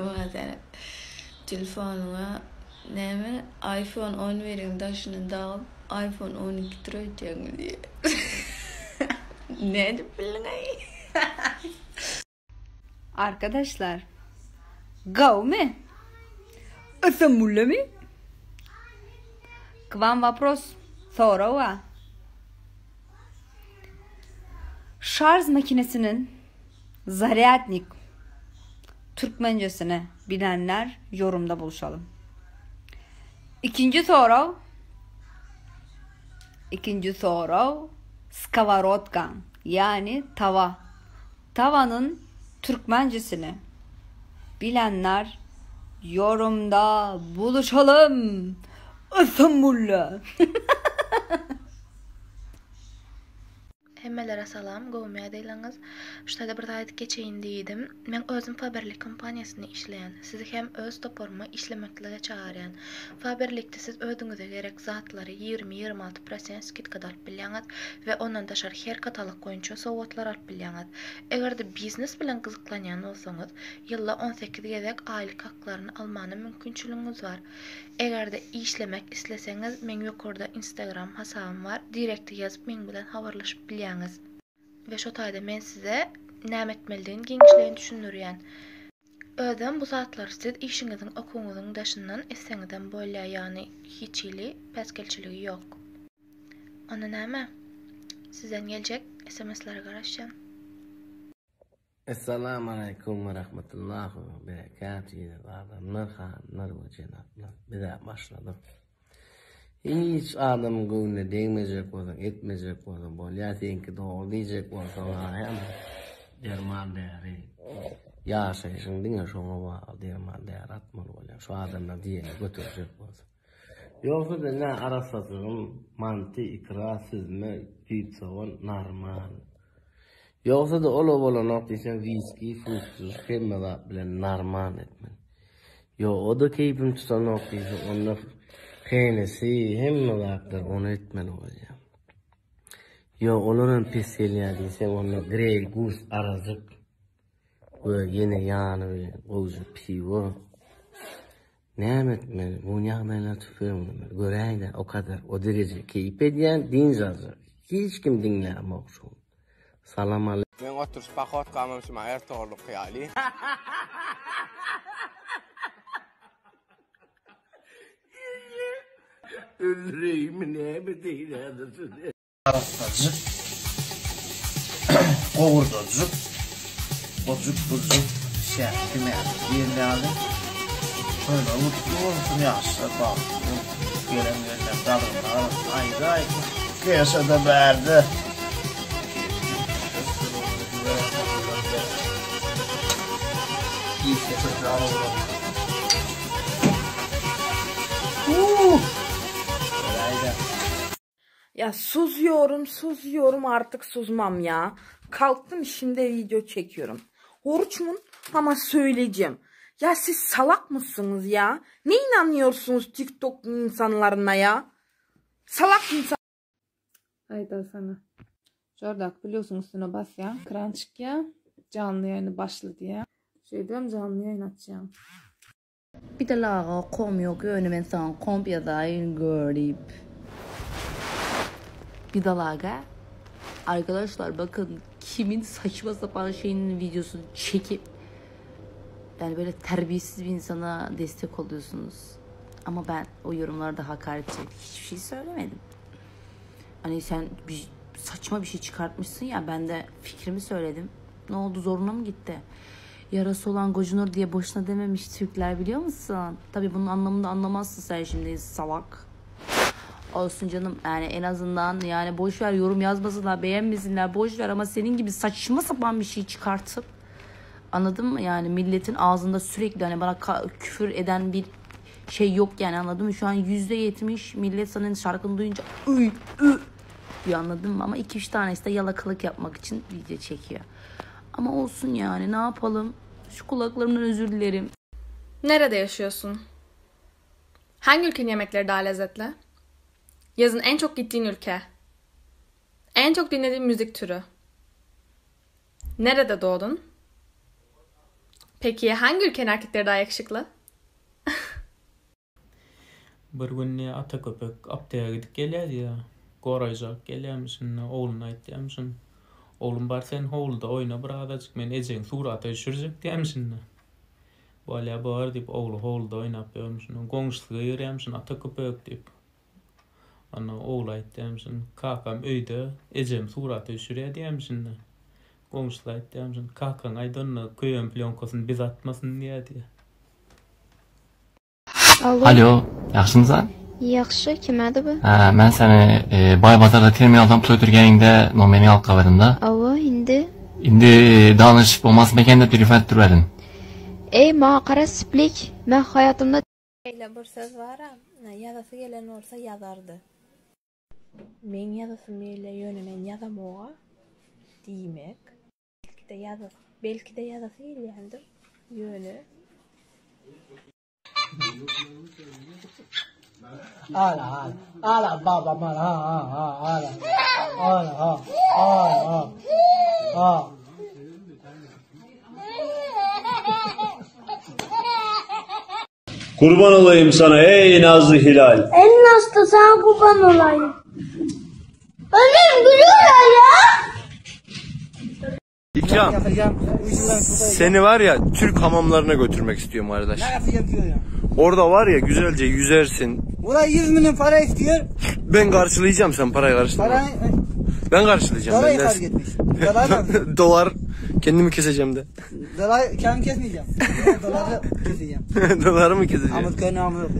Bazen telefonuna neme iPhone 10 verin daşını dağıp iPhone 12 troyacağım diye. Ne de bilin ay. Arkadaşlar, gov mi? Isımlı mı? К вам вопрос. Soru. Şarj makinesinin zaryadnik Türkmencesini bilenler yorumda buluşalım. İkinci soru skavarodka yani tava. Tavanın Türkmencesini bilenler yorumda buluşalım. Isımlı. Hemmelere salam, Gowmya deýleňiz. Şurada bir taýda geçeýin diýdim. Men özüm Faberlik kompaniýasyny işleýän, sizi hem öz toporma işlemeklige çağırýan. Faberlikde siz ödüňize gerek zatlary 20-26% skitka alyp bilýäňiz we ondan daşar her katalog boýunça sowgatlar alyp bilýäňiz. Egerde biznes bilen gyzyklanýan bolsaňyz, ýylda 18 gezek aýlyk haklaryny almany mümkinçiligiňiz bar. Egerde işlemek isleseňiz, men ýokurda Instagram hasabym bar. Direkte ýazyp men bilen habarlaşyp bilýäňiz. Ve şu taýda men size näme etmelidigini giňişleýin düşünürýän. Özüm bu saatlar siz işiňiziň okugyňyzyň daşyndan esseňizden bolýar, ýani hiç ýyly päsgelçiligi ýok. Ona näme? Sizden geljek SMS-lere garaşýan. Assalamu alaikum ve rahmetullahi ve berekatuhu. Adamlar hanlar ve cenaplar. Bir daha başladım. Hiç adam gönlüne değmeyecek olsa, etmeyecek olsa, bolya senki doğru diyecek olsa, hem derman değeri. Yaşayışın dine şuna bağlı, derman değeri atmalı bolya. Şu adamla diyene götürecek olsa. Yoksa da ne arasatırım, mantı, ikra, süzme, pizzavan, normal. Yoksa da ola noktaysan viski, fusuz, kemmeler bile normal etmen. Yo, o da keyfim tutan noktaysa, onunla Henesi hemmeler onu etmeli olacak. Yo onların pis gelýär onunla grey gus arazık ve yine yanı ve gozu pivo. Ne etmeli? Bu ýagdaýlar tüpürmeli. Göräýdi o kadar o derece keyip edýän din yazar. Hiç kim dinlämok. Salam aleykum. Men oturup pahat kalmamışım ertoğlu kıyali. Öldüreyim ne bedeyim Arasacık, kovurdacık, bocuk kime yerine alın. Böyle mutlu olsun yaşa bak. Gelenlerine dalınlar, ayrı kıyasa da verdi. Ya susuyorum artık susmam ya. Kalktım şimdi video çekiyorum. Oruçmun ama söyleyeceğim. Ya siz salak mısınız ya? Ne inanıyorsunuz TikTok insanlarına ya? Salak insan. Hayda sana. Jordak biliyorsun üstüne bas ya. Kran çık ya. Canlı yayını başla diye. Şey diyorum canlı yayın açacağım. Bir de lağa komyo gönümen san kompyadayın görüp. Bir dalaga. Arkadaşlar bakın kimin saçma sapan şeyinin videosunu çekip yani böyle terbiyesiz bir insana destek oluyorsunuz. Ama ben o yorumlarda hakaretçi hiçbir şey söylemedim. Hani sen saçma bir şey çıkartmışsın ya, ben de fikrimi söyledim. Ne oldu, zoruna mı gitti? Yarası olan gocunur diye boşuna dememiş Türkler, biliyor musun? Tabii bunun anlamını da anlamazsın sen şimdi, salak. Olsun canım, yani en azından yani boş ver, yorum yazmasınlar, beğenmesinler, boş ver, ama senin gibi saçma sapan bir şey çıkartıp, anladın mı, yani milletin ağzında sürekli hani bana küfür eden bir şey yok yani, anladın mı? Şu an %70 millet senin şarkını duyunca diyor, anladın mı? Ama 2-3 tanesi de yalakalık yapmak için video çekiyor. Ama olsun yani, ne yapalım? Şu kulaklarımdan özür dilerim. Nerede yaşıyorsun? Hangi ülkenin yemekleri daha lezzetli? Yazın en çok gittiğin ülke? En çok dinlediğin müzik türü? Nerede doğdun? Peki hangi ülkenin erkekleri daha yakışıklı? Bir gün ata köpek aptaya gidip gelýär ya. Gorajak gelýärmisin, oğluna aýtýarmyşyn. Oğlum bar sen hovulda oyna bir adacık men ejeň suraty düşürjek diýärmisin. Bolýa bar diýip oğlu hovulda oýnap ýörmüşin. Goňşulyga ýerýärmisin ata köpek diýip. Ana oğlu aýtýarmyşyn, kakam öýde ejem suraty düşürýär diýärmisin. Goňşuly aýtýarmyşyn, kakaň aýdanyny köýen plionkasyny biz atmasyn diýýärdi. Alo, yaxşymysan? Yaxşı, kimädi bu? Men seni Baybazarda terminaldan pul ötürgeninde nomeni alıp kabarım da. Ava, indi? Indi danışıp olmaz mekende telefon ettirbedim. Ma qara splik, men hayatımda... Bir söz var ha, yazası gelen olsa yazardı. Men yazası meyle yönümen yazamoğa diýmek. Belki de yazası gelýändir yönü. Ala baba mala ala. Kurban olayım sana ey nazlı hilal. En nazlı sana kurban olayım. Annem gülüyorlar ya. İkram, seni var ya Türk hamamlarına götürmek istiyorum arkadaş. Ne yapacağım diyor ya? Orada var ya güzelce yüzersin. Buraya 100 milyon para istiyor. Ben karşılayacağım, sen parayı karşılama. Ben karşılayacağım. Dolayı fark etmiş. Dolar kendimi keseceğim de. Dolayı kendimi kesmeyeceğim. Doları keseceğim. Doları mı keseceğim? Amut gönlü amut.